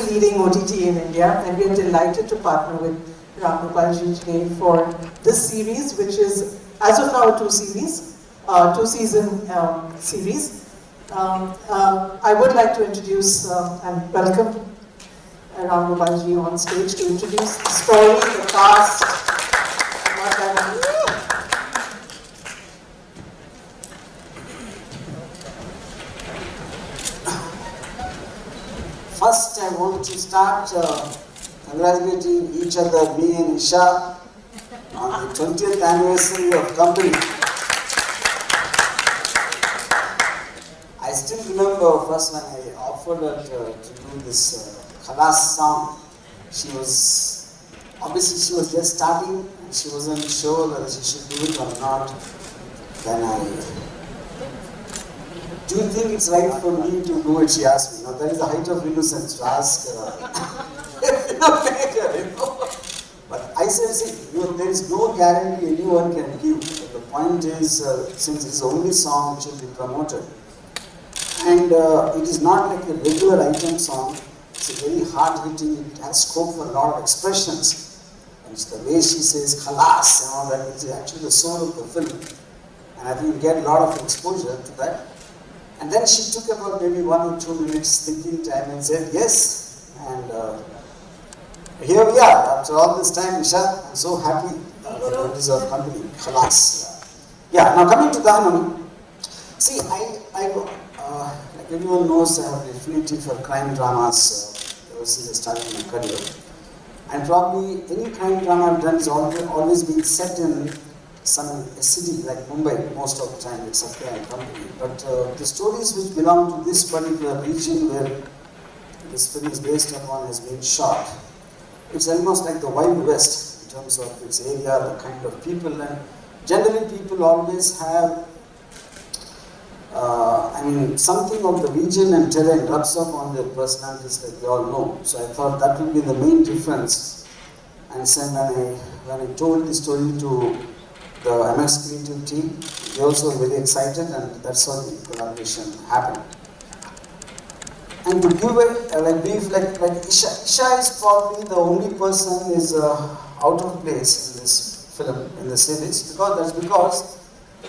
the leading OTT in India, and we are delighted to partner with Ram Gopalji today for this series, which is, as of now, a two-season series. I would like to introduce and welcome Ram Gopalji on stage to introduce the story, the cast, and what that means. First, I want to start congratulating each other, me and Isha, on the 20th anniversary of company. I still remember first when I offered her to do this Khalas song. She was just starting, and she wasn't sure whether she should do it or not. Then do you think it's right for me to do it? She asked me. Now, that is the height of innocence to ask a filmmaker, But I said, see, there is no guarantee anyone can give. But the point is, since it's the only song which will be promoted, and it is not like a regular item song, it's a very hard-hitting, it has scope for a lot of expressions. And it's the way she says, khalas, and all that, it's actually the soul of the film. And I think you get a lot of exposure to that. And then she took about maybe 1 or 2 minutes thinking time and said yes. And here we are, after all this time, Isha, I'm so happy about the notice of company, khalas. Yeah, now coming to Dhahanam, see, like everyone knows, I have an affinity for crime dramas ever since I started my career. And probably any crime drama I've done has always been set in a city like Mumbai most of the time, except for my company. But the stories which belong to this particular region where this film is based upon has been shot. It's almost like the Wild West in terms of its area, the kind of people, and generally people always have something of the region and terrain rubs off on their personalities, like we all know. So I thought that would be the main difference. And so when I told the story to the MS creative team, they also were very excited, and that's how the collaboration happened. And to give it brief, like Isha is probably the only person is out of place in this film, in the series, because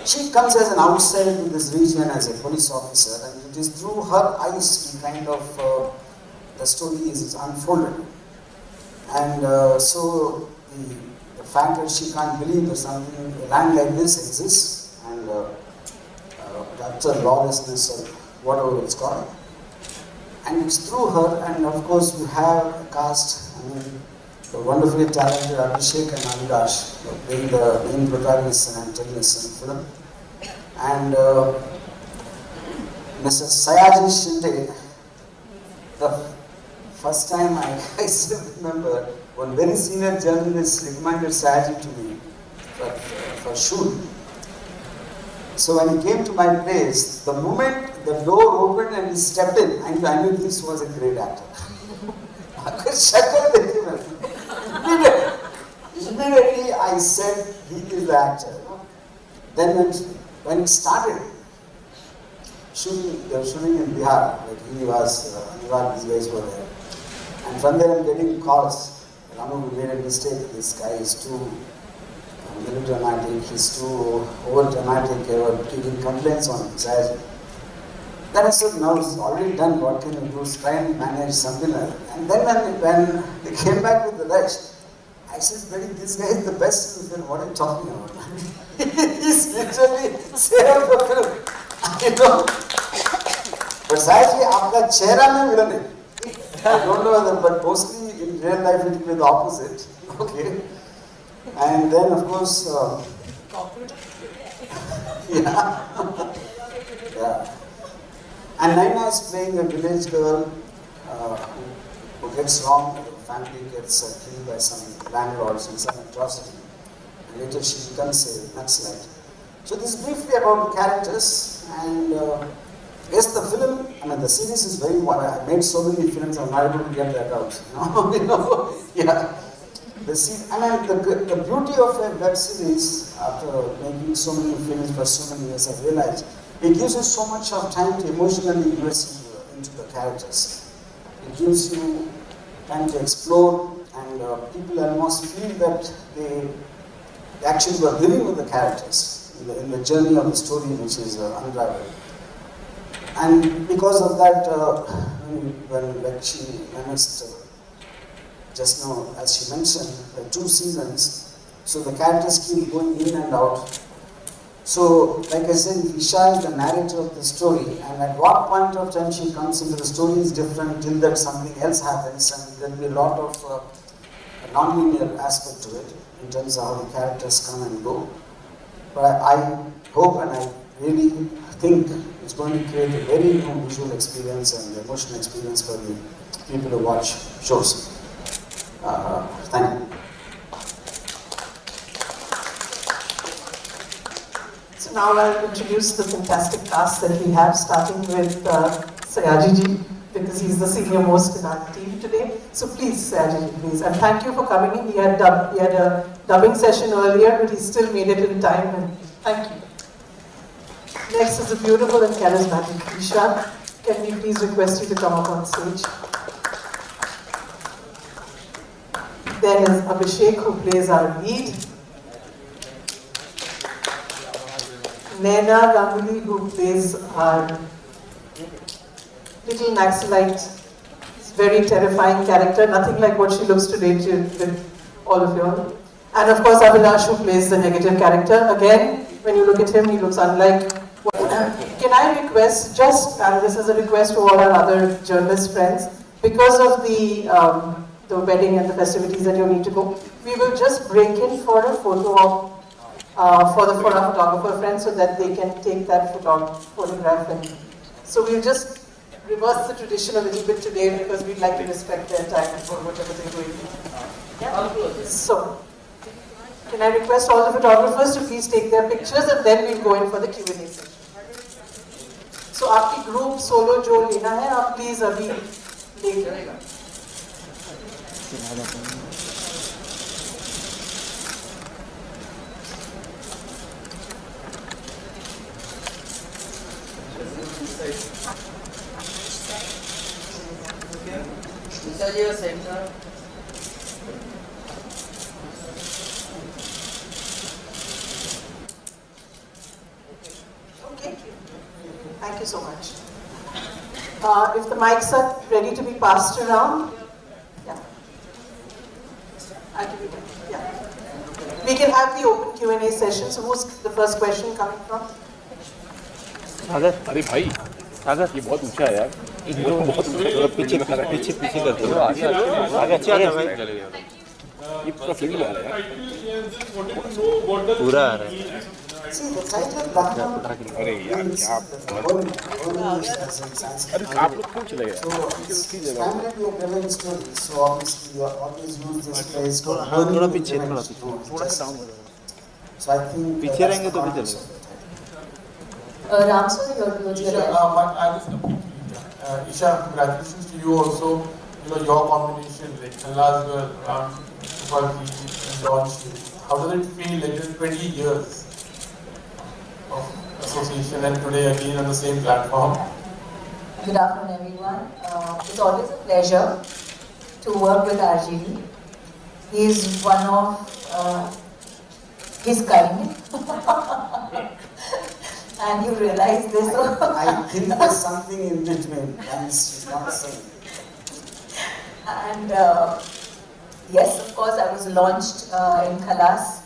she comes as an outsider to this region as a police officer, and it is through her eyes the story is unfolded. And so the fact that she can't believe that something, a land like this exists, and utter lawlessness or whatever it's called. And it's through her, and of course we have a cast, the wonderfully talented Abhishek and Avilash, being the main protagonists and antagonists in the film. And Mr. Sayaji Shinde, the first time I still remember, one very senior journalist recommended Sayaji to me for shoot. So when he came to my place, the moment the door opened and he stepped in, I knew this was a great actor. Immediately I said, he is the actor. Then when it started shooting, they were shooting in Bihar, like he was, Anurag, these guys were there. And from there I'm getting calls. Ramu, we made a mistake, this guy is too melodramatic, he's too over-dramatic, they were giving complaints on him. Then I said, now it's already done, what can you do? Try and manage something like that. And then when they came back with the rest, I said, buddy, this guy is the best in the film, what are you talking about? He's literally saved the film. I know. But sadly, aapka chehra mein villain hai. I don't know whether, but mostly in real life it will be the opposite. Okay. And then of course, yeah. And Naina is playing a village girl who gets wrong, her family gets killed by some landlords in some atrocity. And later she becomes a Naxalite. So this is briefly about the characters, and yes, the film, the series is very wide. I made so many films, I'm not able to get that out. Yeah. The beauty of a web series, after making so many films for so many years, I've realized, it gives you so much of time to emotionally invest into the characters. It gives you time to explore, and people almost feel that they actually were living with the characters in the journey of the story which is unraveled. And because of that, when like she mentioned just now, as she mentioned, 2 seasons, so the characters keep going in and out. So, like I said, Isha is the narrator of the story, and at what point of time she comes into the story is different till that something else happens, and there will be a lot of non-linear aspect to it in terms of how the characters come and go. But I hope and I really think it's going to create a very new visual experience and emotional experience for the people who watch shows. Thank you. So now I'll introduce the fantastic cast that we have, starting with Sayaji ji, because he's the senior most in our team today. So please, Sayaji ji, please. And thank you for coming in. He had a dubbing session earlier, but he still made it in time, and thank you. Next is the beautiful and charismatic Isha. Can we please request you to come up on stage? Then is Abhishek, who plays our lead. Naina Ganguly, who plays our little Naxalite, very terrifying character, nothing like what she looks today with all of you all. And of course, Abhilash, who plays the negative character. Again, when you look at him, he looks unlike what. Can I request, just, and this is a request to all our other journalist friends, because of the wedding and the festivities that you need to go, we will just break in for a photo of for our photographer friends, so that they can take that photograph. And so we'll just reverse the tradition a little bit today, because we'd like to respect their time for whatever they're doing. Yeah? So, can I request all the photographers to please take their pictures, and then we'll go in for the Q&A session. So, आपकी group solo जो लेना है, आप please अभी लेके. Center. Okay. Thank you so much. If the mics are ready to be passed around, yeah. I'll give you that. Yeah. We can have the open Q&A session. So who's the first question coming from? सागर, अरे भाई, सागर ये बहुत ऊंचा है यार। इनको बहुत ऊंचा, पीछे करते हो। आगे अच्छा है भाई। ये पूरा फील्ड में आ रहा है यार। पूरा आ रहा है। See, the title Dhahanam अरे यार क्या अरे आप लोग क्यों चले गए? primarily a revenge story, so obviously you always use this phrase for थोड़ा पीछे थोड़ा सा डाउन so I think पीछे रहेंगे तो भी चलेगा। Ram sir, Isha, congratulations to you also. You know, your combination, like Khalla's girl, Ram, Gopal and launched you. How does it feel like it's 20 years of association and today again on the same platform? Good afternoon, everyone. It's always a pleasure to work with RGV. He is one of his kind. And you realize this. I think there's something in between, and it's not the same. And yes, of course, I was launched in Khalas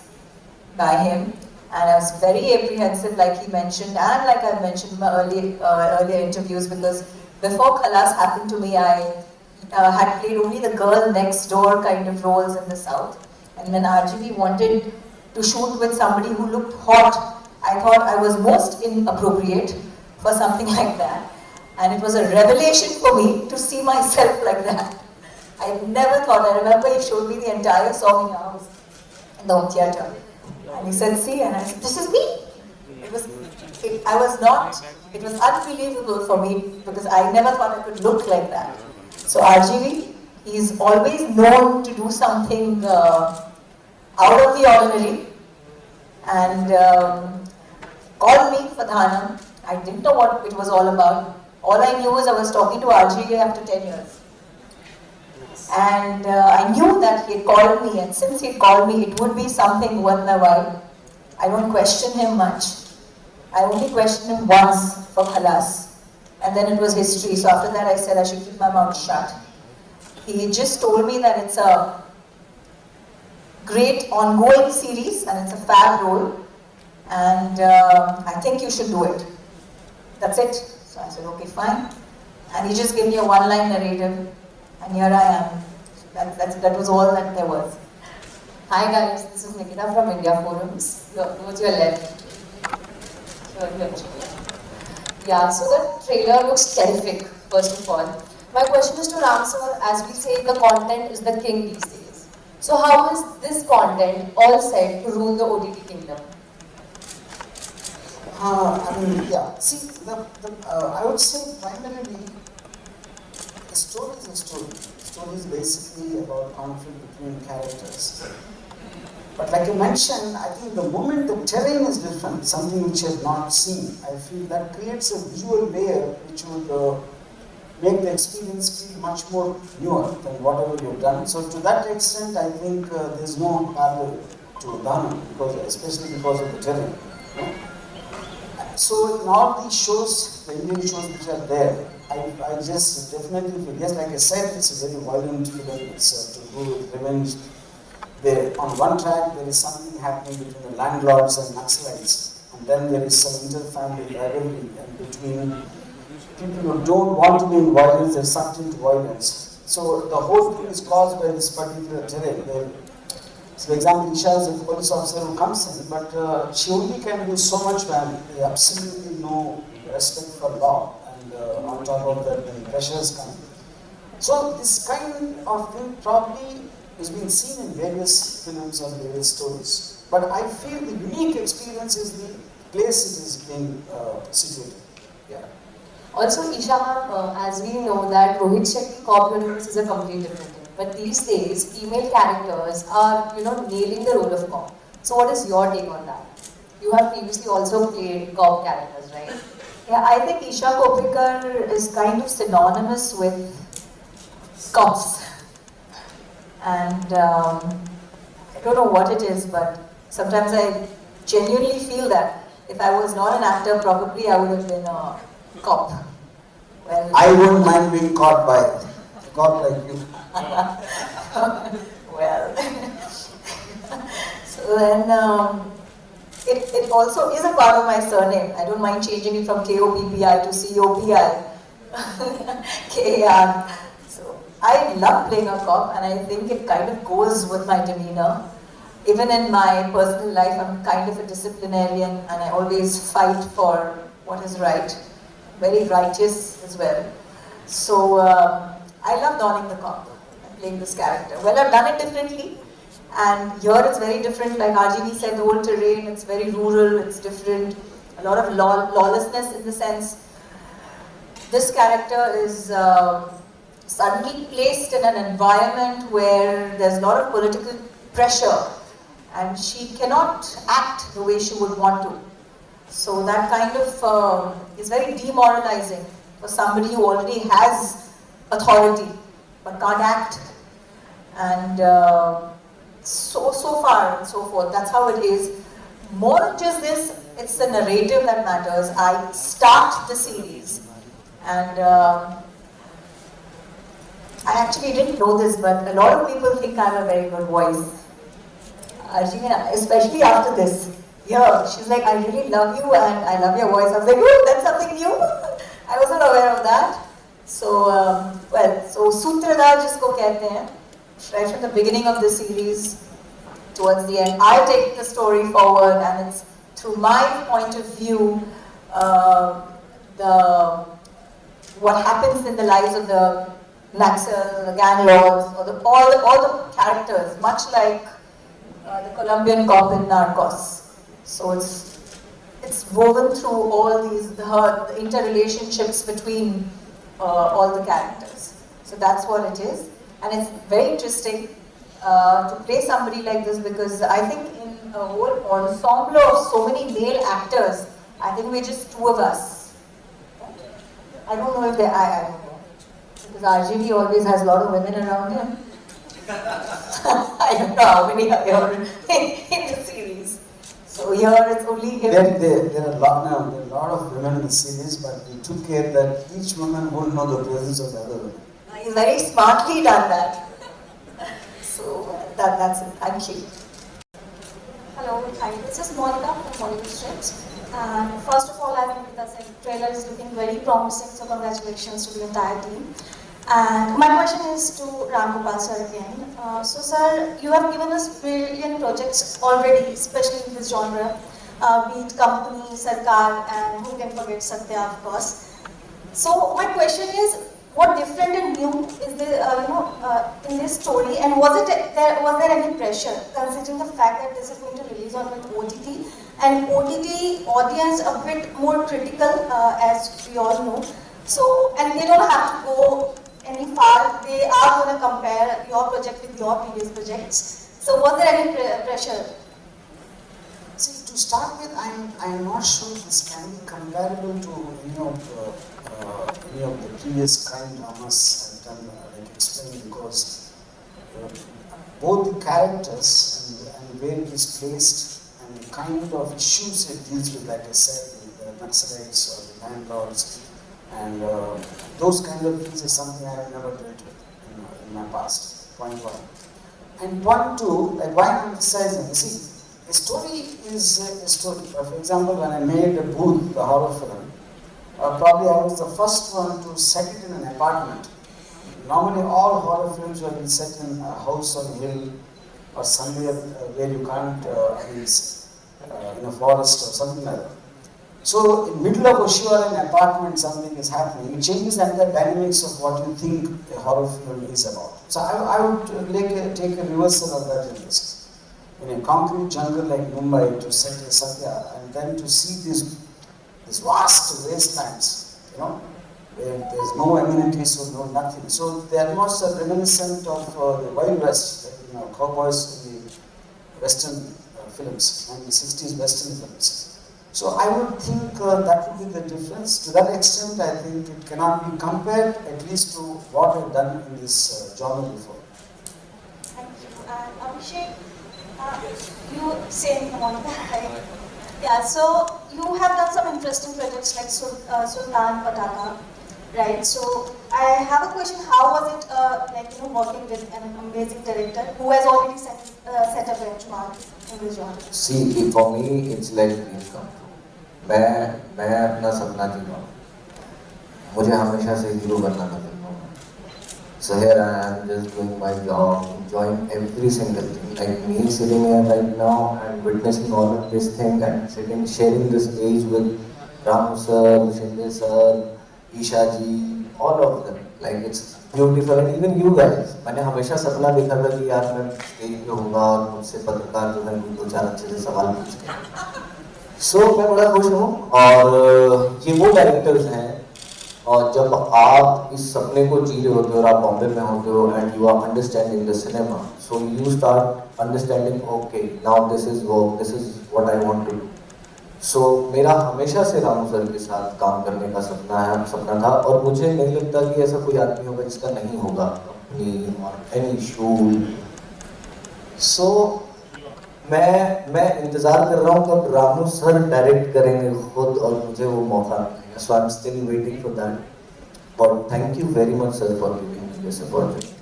by him, and I was very apprehensive, like he mentioned, and like I mentioned in my earlier interviews, because before Khalas happened to me, I had played only the girl next door kind of roles in the South. And when RGV wanted to shoot with somebody who looked hot, I thought I was most inappropriate for something like that. And it was a revelation for me to see myself like that. I never thought, I remember he showed me the entire song in house, in the home theatre. And he said, see, and I said, this is me. It was unbelievable for me, because I never thought I could look like that. So RGV, he's always known to do something out of the ordinary. And called me for Dhahanam. I didn't know what it was all about. All I knew was I was talking to RGV after 10 years. And I knew that he had called me, and since he had called me, it would be something worth my while. I don't question him much. I only questioned him once for Khalas, and then it was history. So after that I said I should keep my mouth shut. He just told me that it's a great ongoing series and it's a fab role, and I think you should do it. That's it. So I said, okay, fine. And he just gave me a one-line narrative, and here I am. That was all that there was. Hi guys, this is Nikita from India Forums. Towards your left. Yeah, so the trailer looks terrific, first of all. My question is to Ram sir, as we say, the content is the king these days. So how is this content all set to rule the OTT kingdom? I mean, yeah. See, I would say primarily, the story is a story. The story is basically about conflict between characters. But like you mentioned, I think the moment the terrain is different, something which you have not seen, I feel that creates a visual layer which would make the experience feel much more newer than whatever you've done. So to that extent, I think there's no parallel to Dhahanam, especially because of the terrain. You know? So in all these shows, the Indian shows which are there, I just definitely feel, yes, like I said, it's a very violent film, it's to do with revenge. There, on one track, there is something happening between the landlords and Naxalites, and then there is some inter-family rivalry and between people who don't want to be in violence, they're sucked into violence. So the whole thing is caused by this particular terrain. So for example, Isha is a police officer who comes in, but she only can do so much when there's absolutely no respect for law, and on top of that, the pressures come. So this kind of thing probably is being seen in various films and various stories. But I feel the unique experience is the place it is being situated. Yeah. Also, Isha ma'am, as we know that Rohit Shetty cop universe is a completely different thing. But these days, female characters are, nailing the role of cop. So what is your take on that? You have previously also played cop characters, right? Yeah, I think Isha Koppikar is kind of synonymous with cops. And I don't know what it is, but sometimes I genuinely feel that if I was not an actor, probably I would have been a cop. Well, I wouldn't mind being caught by a cop like you. well, so then it also is a part of my surname. I don't mind changing it from Koppi to Copi, Kar. So I love playing a cop, and I think it kind of goes with my demeanor. Even in my personal life, I'm kind of a disciplinarian, and I always fight for what is right. Very righteous as well. So I love donning the cop and playing this character. Well, I've done it differently, and here it's very different. Like RGV said, the whole terrain, it's very rural, it's different. A lot of lawlessness in the sense. This character is suddenly placed in an environment where there's a lot of political pressure, and she cannot act the way she would want to. So that kind of is very demoralizing for somebody who already has authority but can't act. And so far and so forth, that's how it is. More than just this, it's the narrative that matters. I start the series, and I actually didn't know this, but a lot of people think I have a very good voice. Especially after this. Yeah, she's like, I really love you and I love your voice. I was like, oh, that's something new. I wasn't aware of that. So, so Sutradar jisko kehte hain, right from the beginning of the series towards the end, I take the story forward, and it's through my point of view, what happens in the lives of the Naxal, the gang lords, or all the characters, much like the Colombian cop in Narcos. So it's woven through all these, the interrelationships between all the characters. So that's what it is. And it's very interesting to play somebody like this, because I think in a whole ensemble of so many male actors, I think we're just two of us. I don't know if I don't know. Because RGV always has a lot of women around him. I don't know how many are here in the series. So here it's only him. There are a lot of women in the series, but we took care that each woman would know the presence of the other women. He's very smartly done that. So that's it. Thank you. Hello, hi. This is Monica from Bollywood Strips. And first of all, I think the trailer is looking very promising, so congratulations to the entire team. And my question is to Ram Gopal sir again. So sir, you have given us brilliant projects already, especially in this genre, be it Company, Sarkar, and who can forget Satya, of course. So my question is, what different and new is there, in this story, and was there any pressure, considering the fact that this is going to release on an OTT, and OTT audience a bit more critical, as we all know. So, and they don't have to go any far. They are going to compare your project with your previous projects. So, was there any pressure? See, to start with, I'm not sure this can be comparable to any of the previous crime dramas I've done, like explained, because both the characters and where it is placed and the kind of issues it deals with, like I said, the Naxalites or the landlords, and those kind of things is something I have never dealt with in my past, point one. And point two, like why I'm emphasizing, you see, a story is a story. For example, when I made a Booth, the horror film, probably I was the first one to set it in an apartment. Normally all horror films have been set in a house on a hill or somewhere where you can't, in a forest or something like that. So in middle of Oshiwara, an apartment, something is happening. It changes the dynamics of what you think a horror film is about. So I would take a reversal of that in this. In a concrete jungle like Mumbai, to set a Satya, and then to see these vast wastelands, where there's no amenities or no nothing. So the atmosphere reminiscent of the Wild West, cowboys in the Western films, and the 60s Western films. So I would think that would be the difference. To that extent, I think it cannot be compared, at least to what I've done in this genre before. Thank you. And Abhishek, you same Monica, right? Yeah, so you have done some interesting projects like Sultan Pataka, right? So I have a question, how was it working with an amazing director who has already set a benchmark in this genre? See, for me, it's like dream come true. मैं अपना सपना जी रहा हूँ. मुझे हमेशा से hero बनना था फिल्मों में. So here I am just doing my job, enjoying every single thing. Like me sitting here right now and witnessing all of this thing and sharing this stage with Ramu sir, Shinde sir, Isha ji, all of them. Like it's beautiful, and even you guys. मैंने हमेशा सपना देखा था कि यार मैं stage पे होगा और मुझसे पत्रकार जो है दो चार अच्छे से सवाल पूछेंगे. So मैं बड़ा खुश हूँ, और ये वो डायरेक्टर्स हैं, और जब आप इस सपने को जी रहे होते हो और आप बॉम्बे में होते हो and you are understanding the cinema, so you start understanding okay now this is work, this is what I want to do. So मेरा हमेशा से रामू सर के साथ काम करने का सपना था, और मुझे नहीं लगता कि ऐसा कोई आदमी होगा जिसका नहीं होगा अपनी एनी शूट. सो मैं इंतजार कर रहा हूँ कब रामू सर डायरेक्ट करेंगे खुद और मुझे वो मौका मिलेगा. So I am still waiting for that. But thank you very much sir for giving me this opportunity.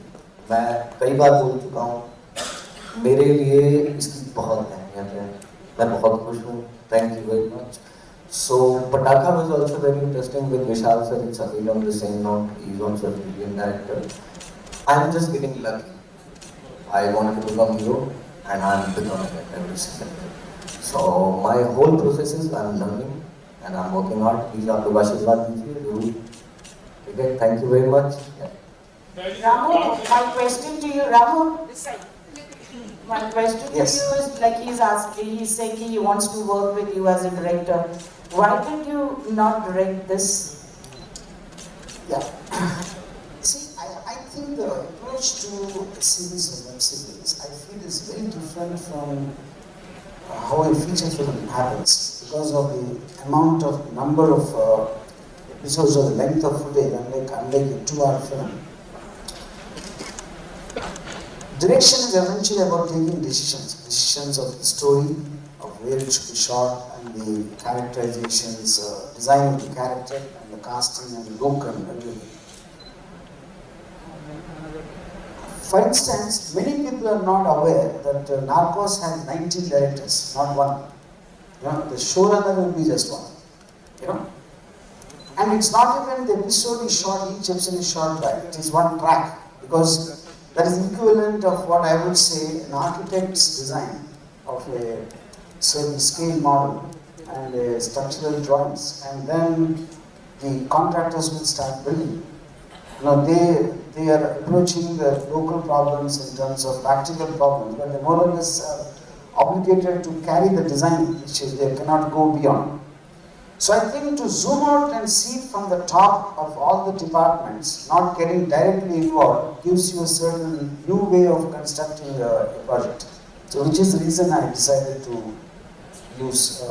मैं कई बार बोल चुका हूँ, मेरे लिए इसकी बहुत अहमियत है. मैं बहुत खुश हूँ. Thank you very much. So पटाखा was also very interesting with Vishal sir. It's again on the same note. He's also a brilliant director. I'm just getting lucky. I wanted to become hero, and I'm becoming it every single day. So my whole process is I'm learning and I'm working hard. Please आप लोग आशीर्वाद दीजिए जरूर. ठीक है, thank you very much. Ramu, my question to you, Ramu. My question Yes. to you is, like he's saying he wants to work with you as a director. Why did you not direct this? Yeah. See, I think the approach to a series or web series, I feel is very different from how a feature film happens, because of the amount of number of episodes or the length of footage. unlike a 2-hour film. Direction is eventually about taking decisions of the story, of where it should be shot, and the characterizations, design of the character, and the casting, and the look, and everything. For instance, many people are not aware that Narcos has 19 directors, not one. You know, the showrunner will be just one. You know, and it's not even the episode is shot, each episode is shot by. It is one track, because that is equivalent of what I would say an architect's design of a certain scale model and structural drawings, and then the contractors will start building. You know, they are approaching the local problems in terms of practical problems, but they more or less are obligated to carry the design, which they cannot go beyond. So I think to zoom out and see from the top of all the departments, not getting directly involved, gives you a certain new way of constructing a project. So which is the reason I decided to use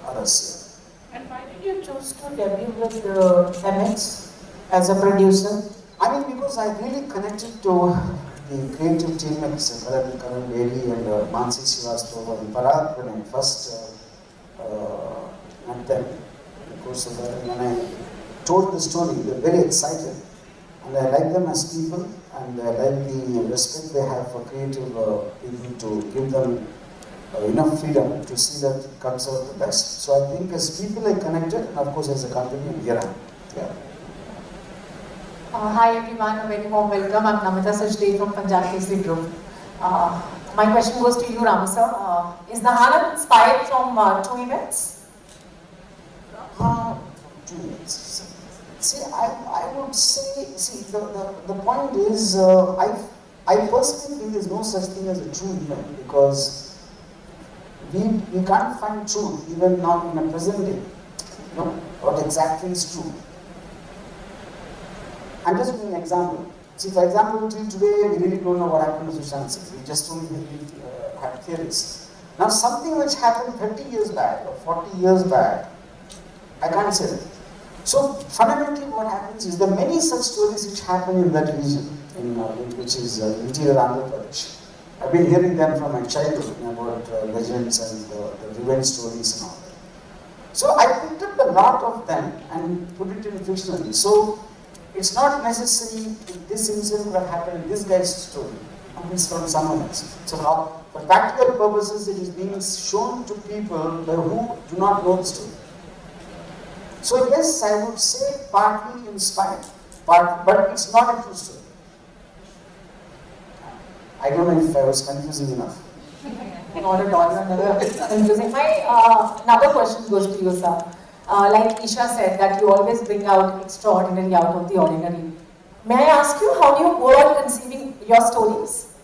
others here. And why did you choose to debut with MX as a producer? I mean, because I really connected to the creative teammates, Karan Bedi and Mansi Srivastava and Parag when I first met them. Of course, when I told the story, they were very excited. And I like them as people, and I like the respect they have for creative people to give them enough freedom to see that it comes out the best. So I think as people I connected, and of course as a company, here I am. Yeah. Hi everyone, a very warm welcome. I'm Namita Sajde from Punjab Kesari Group. My question goes to you, Ram sir. Is Dhahanam inspired from two events? 2 minutes. See, I would say, the point is, I personally think there's no such thing as a true event, because we can't find truth even now in a present day. You know, what exactly is true. I'm just giving an example. See, for example, till today, we really don't know what happened to Sushant Singh. We just only had theories. Now, something which happened 30 years back or 40 years back, I can't say that. So, fundamentally, what happens is there are many such stories which happen in that region, which is interior Andhra Pradesh. I've been hearing them from my childhood about legends and the revenge stories and all that. So, I picked up a lot of them and put it in fictionally. So, it's not necessary this incident would have happened in this guy's story. It's from someone else. So, for practical purposes, it is being shown to people who do not know the story. So yes, I would say partly inspired, but it's not a true story. I don't know if I was confusing enough. Not at all, confusing. My another question goes to you, sir. Like Isha said, that you always bring out extraordinary out of the ordinary. May I ask you, how do you go on conceiving your stories?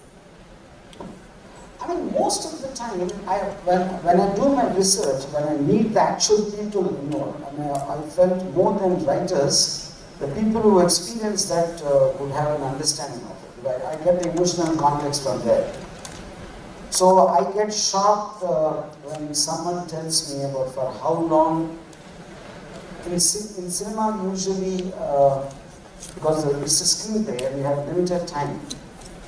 I mean, most of the time, when I do my research, when I meet the actual people involved, I felt more than writers, the people who experience that would have an understanding of it. I get the emotional context from there. So I get shocked when someone tells me about for how long. In cinema, usually, because it's a screenplay and we have limited time,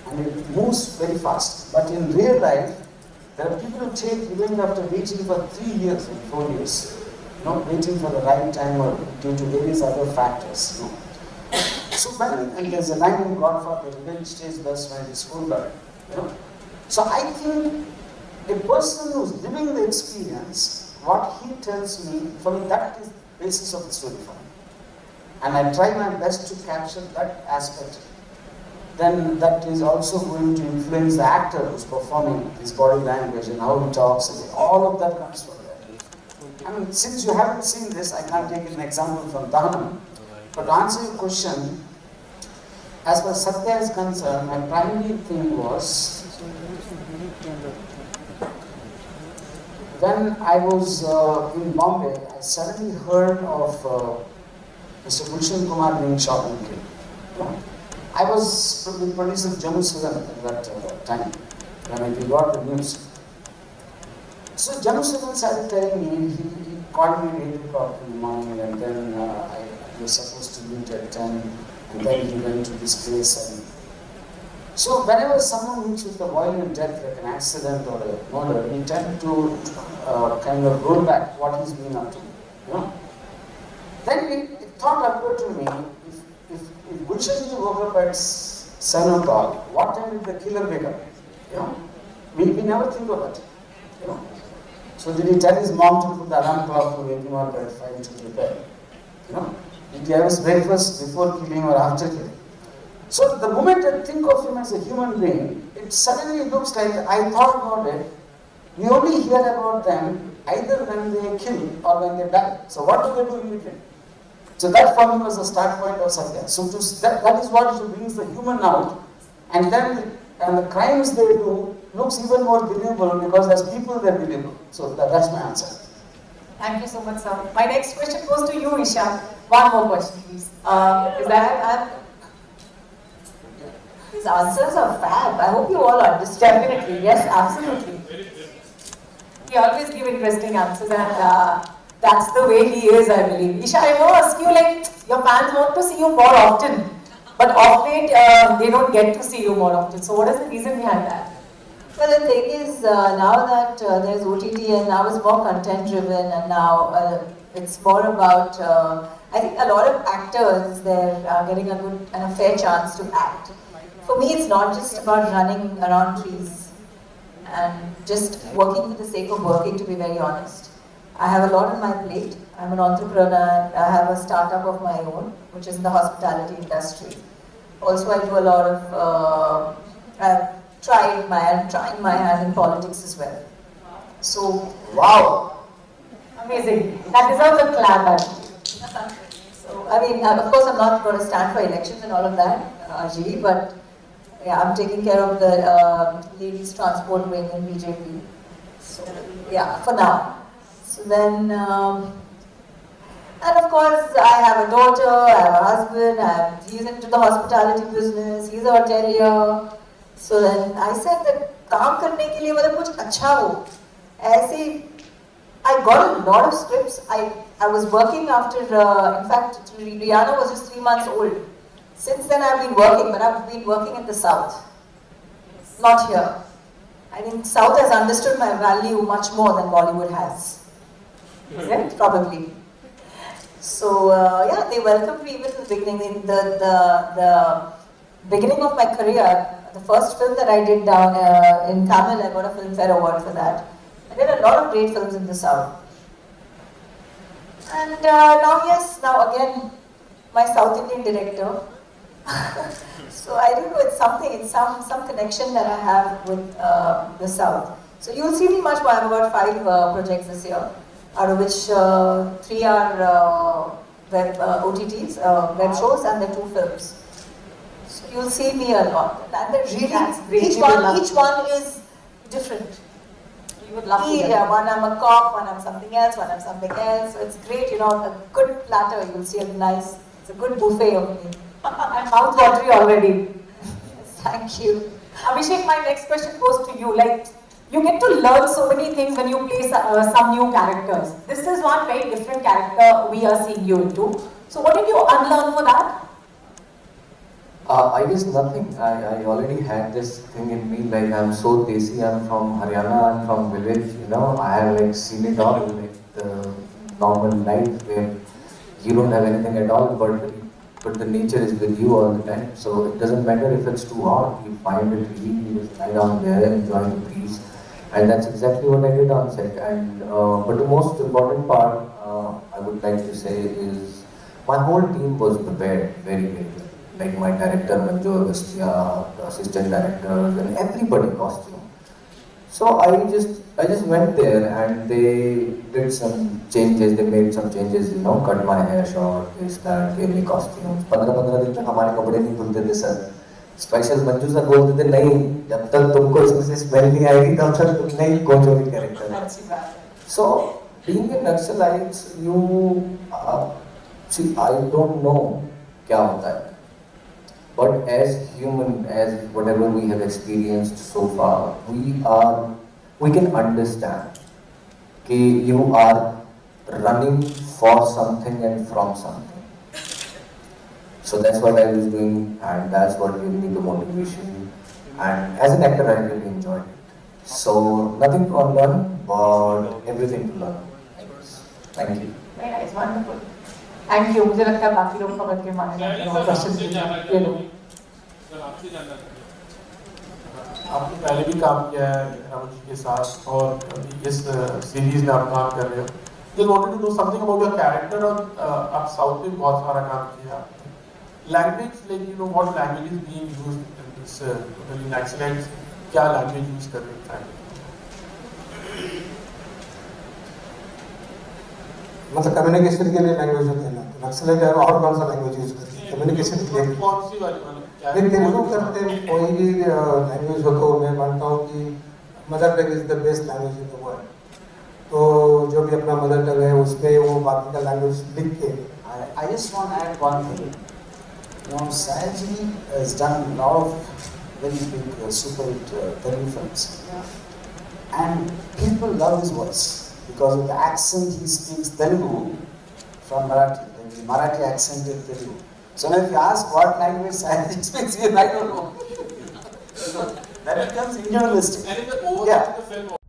and it moves very fast. But in real life, there are people who take even after waiting for 3 years and 4 years, waiting for the right time or due to various other factors. So and there's a line in Godfather, revenge stays best when it is over. So I think a person who's living the experience, what he tells me, for me that is the basis of the story for me. And I try my best to capture that aspect. Then that is also going to influence the actor who's performing his body language and how he talks, and all of that comes from there. I mean, since you haven't seen this, I can't take an example from Dhahanam. But to answer your question, as far as Satya is concerned, my primary thing was, when I was in Bombay, I suddenly heard of Mr. Gulshan Kumar being shot and killed. I was with producer Janu Sudan at that time, when we got the news. So Janu Sudan started telling me, he called me at 8 o'clock in the morning, and then I was supposed to meet at 10. and then he went to this place. And so whenever someone meets with a violent death, like an accident or a murder, we tend to kind of roll back what he's been up to, you know. Then it thought occurred to me, if Gulshan woke up at 7 o'clock, what time did the killer wake up? You know, we never think of it, you know. So did he tell his mom to put the alarm clock to wake him up at 5 to prepare? You know, did he have his breakfast before killing or after killing? So the moment I think of him as a human being, it suddenly looks like I thought about it. We only hear about them either when they kill or when they die. So what do they do in between? So that for me was the start point of Satya. So that is what brings the human out, and then the crimes they do looks even more believable because as people they're believable. So that's my answer. Thank you so much, sir. My next question goes to you, Isha. One more question, please. These answers are fab. I hope you all understand. Definitely, yes, absolutely. He always give interesting answers, and that's the way he is, I believe. Isha, I want to ask you, like, your fans want to see you more often, but of late, they don't get to see you more often. So what is the reason behind that? Well, the thing is, now that there's OTT and now it's more content driven, and now it's more about, I think a lot of actors, they're getting a good and a fair chance to act. For me, it's not just about running around trees and just working for the sake of working, to be very honest. I have a lot on my plate. I'm an entrepreneur. I have a startup of my own, which is in the hospitality industry. Also, I do a lot of, I'm trying my hand in politics as well. So, Wow! Amazing. That deserves a clap, actually. So, I mean, of course, I'm not going to stand for elections and all of that, Ajay, but yeah, I'm taking care of the ladies' transport wing in BJP. So, yeah, for now. So then, and of course, I have a daughter, I have a husband, he's into the hospitality business, he's a hotelier. So then I said that काम करने के लिए मतलब कुछ अच्छा हो. ऐसे, I got a lot of scripts. I was working after, in fact, Rihanna was just 3 months old. Since then I've been working, but I've been working in the South, not here. I think South has understood my value much more than Bollywood has. Is it? Probably. So yeah, they welcomed me even in the beginning. In the beginning of my career, the first film that I did down in Tamil, I got a Filmfare Award for that. I did a lot of great films in the South. And now, yes, now again, my South Indian director. So I don't know, it's something, it's some connection that I have with the South. So you'll see me much more. I have about 5 projects this year, out of which 3 are web OTTs, web shows, and the 2 films. So you'll see me a lot. And really, each one is different. You would love to. Yeah, one I'm a cop, one I'm something else, one I'm something else. So it's great, you know, a good platter. You'll see a nice, it's a good buffet of me. I'm mouth watery already. Thank you. Abhishek, my next question goes to you. Like, you get to learn so many things when you play some new characters. This is one very different character we are seeing you into. So what did you unlearn for that? I guess nothing. I already had this thing in me, like I'm so desi, I'm from Haryana, I'm from village, you know, I have like seen it all, like the normal life where you don't have anything at all, but the nature is with you all the time. So it doesn't matter if it's too hot, you find it really, you just lie down there and enjoy the breeze. And that's exactly what I did on set. And but the most important part I would like to say is my whole team was prepared very, very well. Like my director, Manju Agastya, the assistant directors, and everybody costume. So I just went there and they did some changes, they made some changes, you know, cut my hair short, this, that, gave me costumes. 15 दिन तक हमारे कपड़े नहीं धुलते थे sir. Special Manju sir बोलते थे नहीं, जब तक तुमको इसमें से स्मेल नहीं आएगी तब तक तुम नहीं कोई जो भी character. So being in Naxalites, you see, I don't know क्या होता है. But as human, as whatever we have experienced so far, we can understand that you are running for something and from something. So that's what I was doing, and that's what gave me the motivation. And as an actor, I really enjoyed it. So nothing to unlearn, but everything to learn. Thank you. Very nice, wonderful. Thank you. मुझे लगता है बाकी लोग cover के माने ना questions ये लो. आपने पहले भी काम किया है राम जी के साथ और अभी इस सीरीज में आप काम कर रहे हो. Just wanted to know something about your character और आप साउथ में बहुत सारा काम किया. Language, like you know, what language is being used in this in excellence? क्या language use कर रहे हैं? मतलब कम्युनिकेशन के लिए लैंग्वेज होती है ना, तो नक्सलाइट और कौन सा लैंग्वेज यूज करते हैं कम्युनिकेशन के लिए? कौन सी वाली मतलब? नहीं, तेलुगु करते हैं, कोई भी लैंग्वेज हो तो मैं मानता हूँ कि mother tongue is the best language in the world. तो जो भी अपना मदर टंग है उसमें वो बाकी का लैंग्वेज लिख के. I just want to add one thing. You know, Saji has done a lot of very big super hit Telugu films, and people love his voice because of the accent he speaks Telugu from Marathi, like the Marathi accent in Telugu. So now if you ask what language Saji speaks, I don't know. That becomes individualistic. And in the overall the film